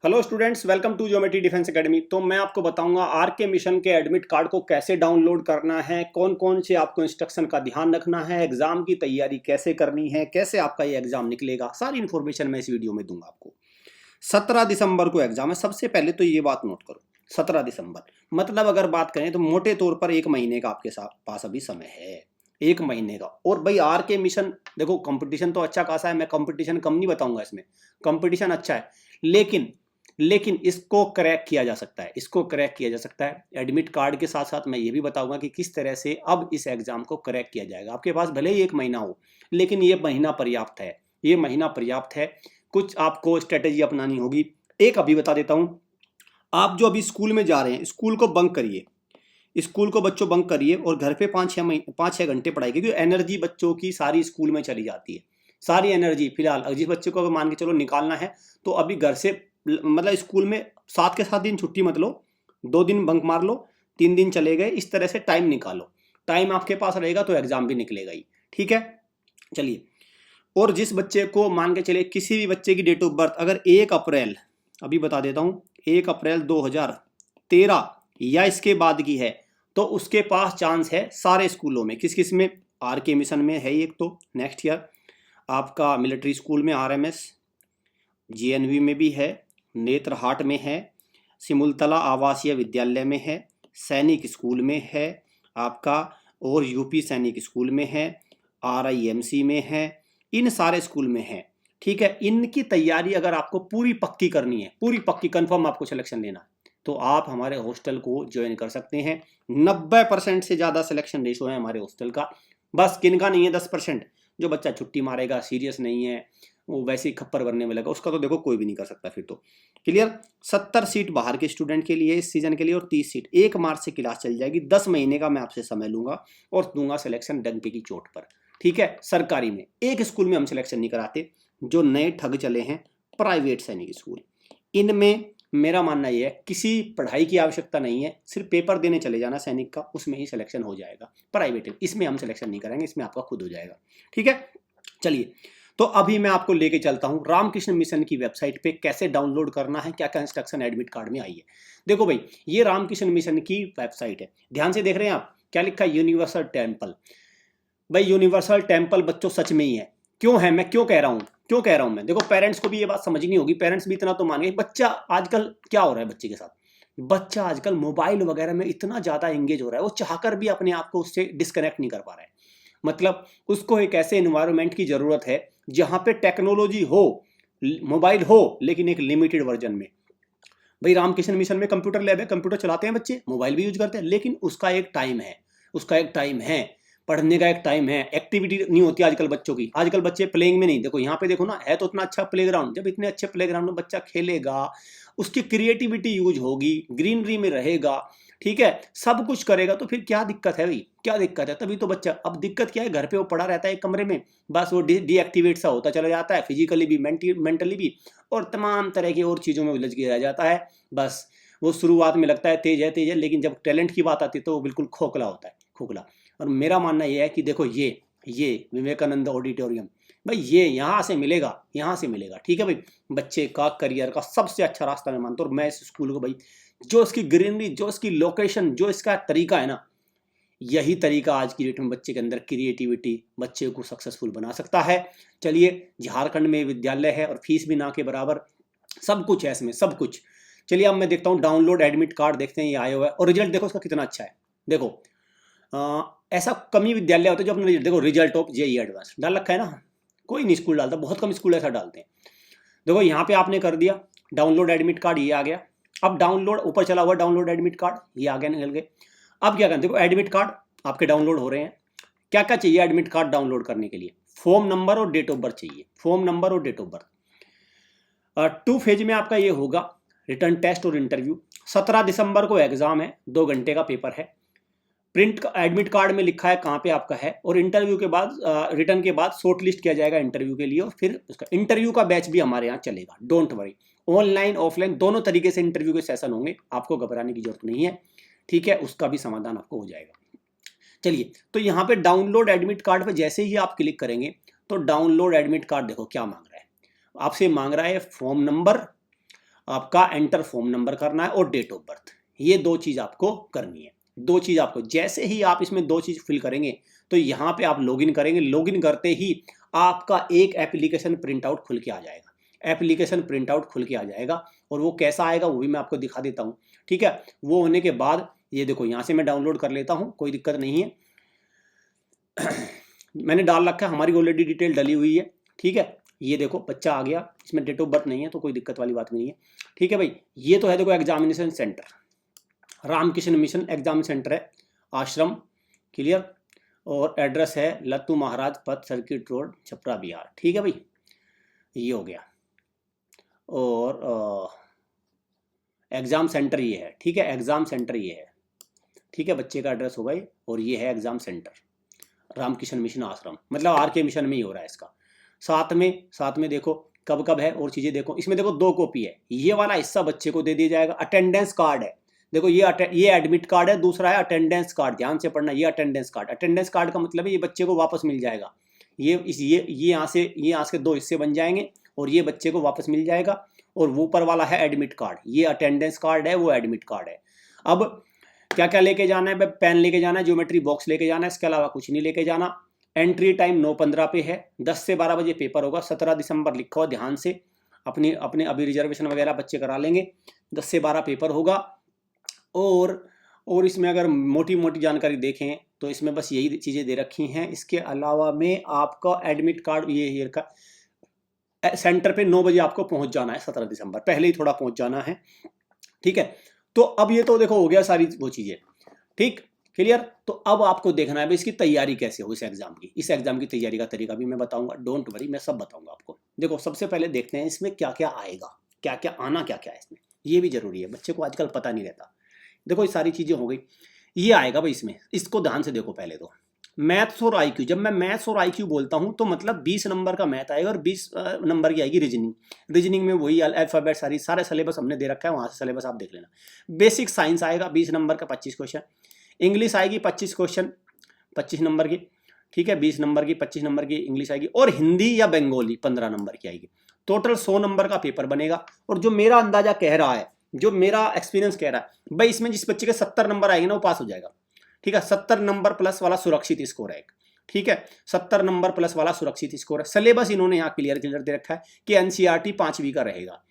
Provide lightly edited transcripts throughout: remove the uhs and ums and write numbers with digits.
Hello students, welcome to geometry defence academy. तो मैं आपको बताऊंगा आर के मिशन के एडमिट कार्ड को कैसे डाउनलोड करना है, कौन कौन से आपको इंस्ट्रक्शन का ध्यान रखना है, एग्जाम की तैयारी कैसे करनी है, कैसे आपका ये एग्जाम निकलेगा। सारी इन्फॉर्मेशन मैं इस वीडियो में दूंगा आपको। 17 दिसंबर को एग्जाम है। सबसे पहले तो ये बात नोट करो, 17 दिसंबर मतलब अगर बात करें तो मोटे तौर पर 1 महीने का आपके पास अभी समय है, 1 महीने का। और भाई आर के मिशन देखो, कंपटीशन तो अच्छा खासा है, मैं कंपटीशन कम नहीं बताऊंगा, इसमें कंपटीशन अच्छा है, लेकिन इसको क्रैक किया जा सकता है, इसको क्रैक किया जा सकता है। एडमिट कार्ड के साथ साथ मैं ये भी बताऊंगा कि किस तरह से अब इस एग्जाम को क्रैक किया जाएगा। आपके पास भले ही 1 महीना हो, लेकिन ये महीना पर्याप्त है, ये महीना पर्याप्त है। कुछ आपको स्ट्रेटेजी अपनानी होगी। एक अभी बता देता हूं, आप जो अभी स्कूल में जा रहे हैं, स्कूल को बंक करिए, स्कूल को बच्चों बंक करिए और घर पे 5-6 घंटे पढ़ाई, क्योंकि एनर्जी बच्चों की सारी स्कूल में चली जाती है। सारी एनर्जी फिलहाल जिस बच्चे को अगर मान के चलो निकालना है तो अभी घर से मतलब स्कूल में 7 के 7 दिन छुट्टी मत लो, 2 दिन बंक मार लो, 3 दिन चले गए, इस तरह से टाइम निकालो। टाइम आपके पास रहेगा तो एग्जाम भी निकलेगा ही। ठीक है, चलिए। और जिस बच्चे को मान के चले, किसी भी बच्चे की डेट ऑफ बर्थ अगर 1 अप्रैल, अभी बता देता हूं, 1 अप्रैल 2013 या इसके बाद की है, तो उसके पास चांस है सारे स्कूलों में। किस किस में? आर के मिशन में है एक, तो नेक्स्ट ईयर आपका मिलिट्री स्कूल में RMS, GNV में भी है, नेत्रहाट में है, सिमुलतला आवासीय विद्यालय में है, सैनिक स्कूल में है आपका, और यूपी सैनिक स्कूल में है, RIMC में है, इन सारे स्कूल में है। ठीक है, इनकी तैयारी अगर आपको पूरी पक्की करनी है, पूरी पक्की कंफर्म आपको सिलेक्शन लेना है, तो आप हमारे हॉस्टल को ज्वाइन कर सकते हैं। 90% से ज़्यादा सिलेक्शन रेशो है हमारे हॉस्टल का। बस किनका नहीं है? 10%। जो बच्चा छुट्टी मारेगा, सीरियस नहीं है, वो वैसे ही खप्पर बनने में लगा, उसका तो देखो कोई भी नहीं कर सकता फिर तो। क्लियर? 70 सीट बाहर के स्टूडेंट के लिए इस सीजन के लिए, और 30 सीट। 1 मार्च से क्लास चल जाएगी। 10 महीने का मैं आपसे समय लूंगा और दूंगा सिलेक्शन डंके की चोट पर। ठीक है, सरकारी में एक स्कूल में हम सिलेक्शन नहीं कराते, जो नए ठग चले हैं प्राइवेट सैनिक स्कूल, इनमें मेरा मानना यह है किसी पढ़ाई की आवश्यकता नहीं है, सिर्फ पेपर देने चले जाना सैनिक का, उसमें ही सिलेक्शन हो जाएगा। प्राइवेट इसमें हम सिलेक्शन नहीं कराएंगे, इसमें आपका खुद हो जाएगा। ठीक है, चलिए। तो अभी मैं आपको लेके चलता हूं रामकृष्ण मिशन की वेबसाइट पे, कैसे डाउनलोड करना है, क्या क्या इंस्ट्रक्शन एडमिट कार्ड में आई है। देखो भाई, ये रामकृष्ण मिशन की वेबसाइट है, ध्यान से देख रहे हैं आप, क्या लिखा है? Universal temple. भाई यूनिवर्सल टेम्पल बच्चों सच में ही है। क्यों है? मैं क्यों कह रहा हूं मैं? देखो, पेरेंट्स को भी ये बात समझनी होगी, पेरेंट्स भी इतना तो मान गए। बच्चा आजकल क्या हो रहा है बच्चे के साथ? बच्चा आजकल मोबाइल वगैरह में इतना ज्यादा एंगेज हो रहा है, वो चाहकर भी अपने आप को उससे डिस्कनेक्ट नहीं कर पा रहा है। मतलब उसको एक ऐसे एनवायरनमेंट की जरूरत है जहां पे टेक्नोलॉजी हो, मोबाइल हो, लेकिन एक लिमिटेड वर्जन में। भाई रामकृष्ण मिशन में कंप्यूटर लैब है, कंप्यूटर चलाते हैं बच्चे, मोबाइल भी यूज करते हैं, लेकिन उसका एक टाइम है, उसका एक टाइम है, पढ़ने का एक टाइम है। एक्टिविटी नहीं होती आजकल बच्चों की, आजकल बच्चे प्लेइंग में नहीं। देखो यहाँ पे देखो ना, है तो इतना अच्छा प्लेग्राउंड, जब इतने अच्छे प्लेग्राउंड में बच्चा खेलेगा, उसकी क्रिएटिविटी यूज होगी, ग्रीनरी में रहेगा, ठीक है, सब कुछ करेगा, तो फिर क्या दिक्कत है भाई? क्या दिक्कत है? तभी तो बच्चा, अब दिक्कत क्या है? घर पे वो पड़ा रहता है एक कमरे में, बस वो डीएक्टिवेट सा होता चला जाता है, फिजिकली भी मेंटली भी, और तमाम तरह की और चीज़ों में उलझ के रह जाता है। बस वो शुरुआत में लगता है तेज है, लेकिन जब टैलेंट की बात आती है तो वो बिल्कुल खोखला होता है, खोखला। और मेरा मानना यह है कि देखो, ये विवेकानंद ऑडिटोरियम, भाई ये यहाँ से मिलेगा, यहाँ से मिलेगा। ठीक है भाई, बच्चे का करियर का सबसे अच्छा रास्ता मैं मानता हूँ। और मैं इस स्कूल को भाई, जो इसकी ग्रीनरी, जो इसकी लोकेशन, जो इसका तरीका है ना, यही तरीका आज की डेट में बच्चे के अंदर क्रिएटिविटी, बच्चे को सक्सेसफुल बना सकता है। चलिए, झारखंड में विद्यालय है और फीस भी ना के बराबर, सब कुछ है इसमें, सब कुछ। चलिए अब मैं देखता हूँ डाउनलोड एडमिट कार्ड, देखते हैं ये आया हुआ है, और रिजल्ट देखो उसका कितना अच्छा है। देखो ऐसा कम ही विद्यालय होता है जो अपने देखो रिजल्ट ऑफ JEE एडवांस डाल रखा है ना, कोई नहीं स्कूल डालता, बहुत कम स्कूल ऐसा डालते हैं। देखो यहाँ पे आपने कर दिया डाउनलोड एडमिट कार्ड, ये आ गया। अब डाउनलोड ऊपर चला हुआ डाउनलोड एडमिट कार्ड, ये आ गया, निकल गए। अब क्या करें? देखो एडमिट कार्ड आपके डाउनलोड हो रहे हैं। क्या क्या चाहिए एडमिट कार्ड डाउनलोड करने के लिए? फॉर्म नंबर और डेट ऑफ बर्थ चाहिए, फॉर्म नंबर और डेट ऑफ बर्थ। 2 फेज में आपका ये होगा, रिटर्न टेस्ट और इंटरव्यू। 17 दिसंबर को एग्जाम है, 2 घंटे का पेपर है। प्रिंट एडमिट कार्ड में लिखा है कहाँ पे आपका है, और इंटरव्यू के बाद, रिटर्न के बाद शॉर्ट लिस्ट किया जाएगा इंटरव्यू के लिए, और फिर उसका इंटरव्यू का बैच भी हमारे यहाँ चलेगा। डोंट वरी, ऑनलाइन ऑफलाइन दोनों तरीके से इंटरव्यू के सेशन होंगे, आपको घबराने की जरूरत नहीं है। ठीक है, उसका भी समाधान आपको हो जाएगा। चलिए, तो यहाँ पे डाउनलोड एडमिट कार्ड पे जैसे ही आप क्लिक करेंगे तो डाउनलोड एडमिट कार्ड देखो क्या मांग रहा है आपसे। मांग रहा है फॉर्म नंबर, आपका एंटर फोन नंबर करना है और डेट ऑफ बर्थ। ये 2 चीज़ आपको करनी है। 2 चीज़ आपको, जैसे ही आप इसमें 2 चीज़ फिल करेंगे तो यहाँ पे आप लॉगिन करेंगे। लॉगिन करते ही आपका एक एप्लीकेशन प्रिंट आउट खुल के आ जाएगा। एप्लीकेशन प्रिंट आउट खुल के आ जाएगा और वो कैसा आएगा वो भी मैं आपको दिखा देता हूँ। ठीक है, वो होने के बाद ये देखो, यहाँ से मैं डाउनलोड कर लेता हूँ, कोई दिक्कत नहीं है। मैंने डाल रखा है, हमारी ऑलरेडी डिटेल डली हुई है। ठीक है, ये देखो बच्चा आ गया, इसमें डेट ऑफ बर्थ नहीं है तो कोई दिक्कत वाली बात नहीं है। ठीक है भाई, ये तो है देखो examination centre, Ramakrishna Mission exam centre है, आश्रम, क्लियर। और एड्रेस है लत्तू महाराज पथ, सर्किट रोड, छपरा, बिहार। ठीक है भाई, ये हो गया। और एग्जाम सेंटर ये है। ठीक है, एग्जाम सेंटर ये है। ठीक है, बच्चे का एड्रेस होगा ये, और ये है एग्जाम सेंटर, रामकृष्ण मिशन आश्रम, मतलब आर के मिशन में ही हो रहा है इसका। साथ में देखो कब कब है और चीज़ें देखो। इसमें देखो 2 कॉपी है, ये वाला हिस्सा बच्चे को दे दिया जाएगा। अटेंडेंस कार्ड है, देखो ये एडमिट कार्ड है, दूसरा है अटेंडेंस कार्ड। ध्यान से पढ़ना, ये अटेंडेंस कार्ड। अटेंडेंस कार्ड का मतलब है ये बच्चे को वापस मिल जाएगा। ये यहाँ से 2 हिस्से बन जाएंगे और ये बच्चे को वापस मिल जाएगा। और वो ऊपर वाला है एडमिट कार्ड, ये अटेंडेंस कार्ड है, वो एडमिट कार्ड है। अब क्या क्या लेके जाना है? पेन लेके जाना है, ज्योमेट्री बॉक्स लेके जाना है, इसके अलावा कुछ नहीं लेके जाना। एंट्री टाइम 9:15 पे है, 10 से 12 बजे पेपर होगा। 17 दिसंबर लिखा हुआ, ध्यान से अपने अभी रिजर्वेशन वगैरह बच्चे करा लेंगे। 10 से 12 पेपर होगा। और इसमें अगर मोटी मोटी जानकारी देखें तो इसमें बस यही चीज़ें दे रखी हैं। इसके अलावा में आपका एडमिट कार्ड, ये का सेंटर पे 9 बजे आपको पहुंच जाना है। 17 दिसंबर पहले ही थोड़ा पहुंच जाना है। ठीक है, तो अब ये तो देखो हो गया सारी वो चीज़ें। ठीक, क्लियर। तो अब आपको देखना है भाई इसकी तैयारी कैसे हो, इस एग्जाम की तैयारी का तरीका भी मैं बताऊंगा। डोंट वरी, मैं सब बताऊंगा आपको। देखो सबसे पहले देखते हैं इसमें क्या क्या आएगा, क्या क्या आना, क्या क्या है इसमें, ये भी जरूरी है, बच्चे को आजकल पता नहीं रहता। देखो ये सारी चीजें हो गई, ये आएगा भाई इसमें, इसको ध्यान से देखो। पहले तो मैथ्स और आईक्यू, जब मैं मैथ्स और आईक्यू बोलता हूं तो मतलब 20 नंबर का मैथ आएगा और 20 नंबर की आएगी रीजनिंग में वही अल्फाबेट सारे सिलेबस हमने दे रखा है, वहां से सिलेबस आप देख लेना। बेसिक साइंस आएगा 20 नंबर का 25 क्वेश्चन। इंग्लिश आएगी 25 क्वेश्चन 25 नंबर की। ठीक है, 20 नंबर की 25 नंबर की इंग्लिश आएगी। और हिंदी या बंगाली 15 नंबर की आएगी। टोटल 100 नंबर का पेपर बनेगा। और जो मेरा अंदाजा कह रहा है, जो मेरा एक्सपीरियंस कह रहा है भाई, इसमें जिस बच्चे के 70 नंबर आएंगे ना वो पास हो जाएगा। ठीक है, 70 नंबर प्लस वाला सुरक्षित स्कोर है एक। ठीक है, 70 नंबर प्लस वाला सुरक्षित स्कोर है। सिलेबस इन्होंने यहाँ क्लियर दे रखा है कि एनसीईआरटी 5वीं का रहेगा।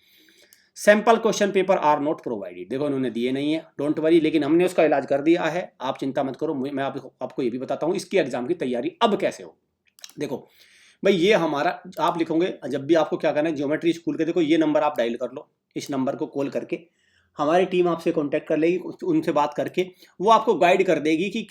Sample question paper are not provided, देखो उन्होंने दिए नहीं है, डोंट वरी, लेकिन हमने उसका इलाज कर दिया है, आप चिंता मत करो। मैं आपको ये भी बताता हूँ इसकी एग्जाम की तैयारी अब कैसे हो। देखो भाई, ये हमारा, आप लिखोगे जब भी आपको क्या करना है, ज्योमेट्री स्कूल के, देखो ये नंबर आप डायल कर लो, इस नंबर को कॉल करके हमारी टीम आपसे कांटेक्ट कर लेगी, उनसे बात करके वो आपको गाइड कर देगी कि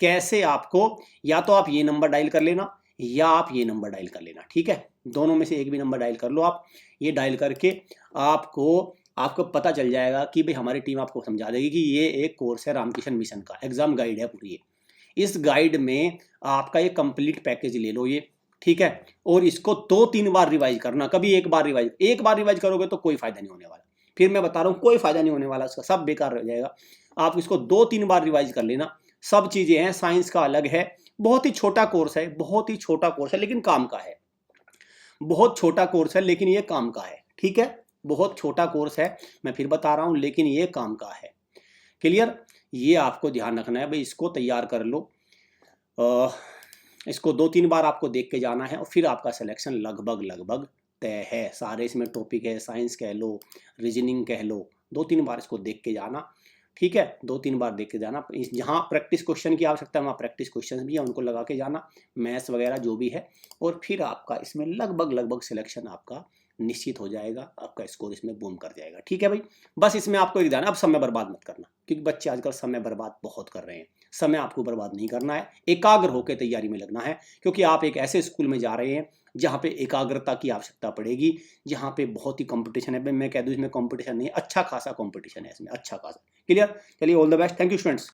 कैसे आपको, या तो आप ये नंबर डायल कर लेना या आप ये नंबर डायल कर लेना। ठीक है, दोनों में से एक भी नंबर डायल कर लो आप। ये डायल करके आपको पता चल जाएगा कि भाई हमारी टीम आपको समझा देगी कि ये एक कोर्स है रामकृष्ण मिशन का, एग्जाम गाइड है पूरी। इस गाइड में आपका ये कंप्लीट पैकेज ले लो ये। ठीक है, और इसको 2-3 बार रिवाइज करना, कभी एक बार रिवाइज करोगे तो कोई फायदा नहीं होने वाला। फिर मैं बता रहा हूँ, कोई फायदा नहीं होने वाला, इसका सब बेकार हो जाएगा। आप इसको 2-3 बार रिवाइज कर लेना। सब चीजें हैं, साइंस का अलग है, बहुत ही छोटा कोर्स है, बहुत ही छोटा कोर्स है लेकिन काम का है। बहुत छोटा कोर्स है लेकिन ये काम का है। ठीक है, बहुत छोटा कोर्स है, मैं फिर बता रहा हूं, लेकिन ये काम का है। क्लियर, ये आपको ध्यान रखना है भाई, इसको तैयार कर लो। इसको 2-3 बार आपको देख के जाना है और फिर आपका सिलेक्शन लगभग तय है। सारे इसमें टॉपिक है, साइंस कह लो, रीजनिंग कह लो, 2-3 बार इसको देख के जाना। ठीक है, 2-3 बार देख के जाना। जहाँ प्रैक्टिस क्वेश्चन की आवश्यकता है वहाँ प्रैक्टिस क्वेश्चन भी है, उनको लगा के जाना, मैथ्स वगैरह जो भी है। और फिर आपका इसमें लगभग सिलेक्शन आपका निश्चित हो जाएगा, आपका स्कोर इसमें बूम कर जाएगा। ठीक है भाई, बस इसमें आपको एक ध्यान, अब समय बर्बाद मत करना, क्योंकि बच्चे आजकल समय बर्बाद बहुत कर रहे हैं। समय आपको बर्बाद नहीं करना है, एकाग्र होकर तैयारी में लगना है, क्योंकि आप एक ऐसे स्कूल में जा रहे हैं जहाँ पे एकाग्रता की आवश्यकता पड़ेगी, जहाँ पे बहुत ही कंपटीशन है। मैं कह दूँ इसमें कंपटीशन नहीं, अच्छा खासा कंपटीशन है इसमें, अच्छा खासा। क्लियर, चलिए, all the best, thank you students.